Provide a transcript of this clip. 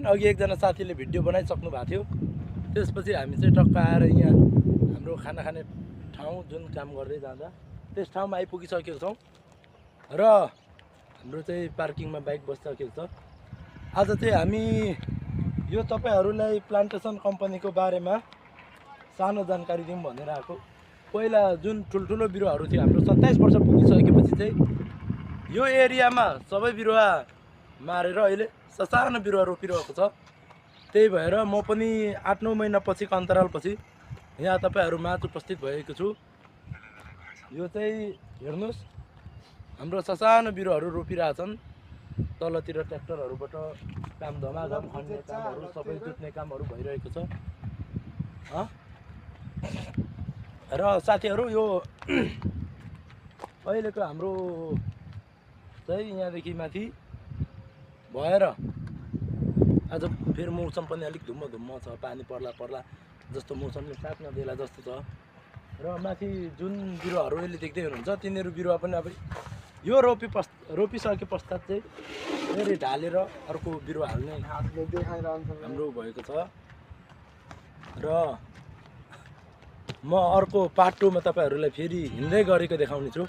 अघि एकजना साथीले भिडियो बनाइसक्नु भएको थियो। त्यसपछि हामी चाहिँ टक्क आएर यहाँ हाम्रो खाना खाने ठाउँ जुन काम गर्दै जाँदा त्यस ठाउँमा आइपुगिसकेको छौँ र हाम्रो चाहिँ पार्किङमा बाइक बसिसकेको छ। आज चाहिँ हामी यो तपाईहरूलाई प्लान्टेसन कम्पनीको बारेमा सानो जानकारी दिउँ भनेर आएको। पहिला जुन ठुल्ठुलो बिरुवाहरू थियो हाम्रो 27 वर्ष पुगिसकेपछि चाहिँ यो एरियामा सबै बिरुवा मारेर अहिले ससानो बिरुवा रोपिरहेको छ। त्यही भएर म पनि 8-9 महिनापछिको अन्तरालपछि यहाँ तपाईहरू माझ उपस्थित भएको छु। यो चाहिँ हेर्नुस्, हाम्रो ससानो बिरुवाहरू रोपिरहेछन्। तलतिर ट्र्याक्टरहरूबाट काम धमाधम खन्ने कामहरू सबै जुट्ने कामहरू भइरहेको छ। र साथीहरू यो अहिलेको हाम्रो चाहिँ यहाँदेखि माथि भएर आज फेरि मौसम पनि अलिक धुम्म छ, पानी पर्ला जस्तो मौसमले साथ नदिएला जस्तो छ। र माथि जुन बिरुवाहरू अहिले देख्दै हुनुहुन्छ तिनीहरू बिरुवा पनि अब यो रोपिसके पश्चात चाहिँ फेरि ढालेर अर्को बिरुवा हाल्ने हाम्रो भएको छ। र म अर्को पार्ट 2 मा तपाईहरूलाई फेरि हिँड्दै गरेको देखाउने छु।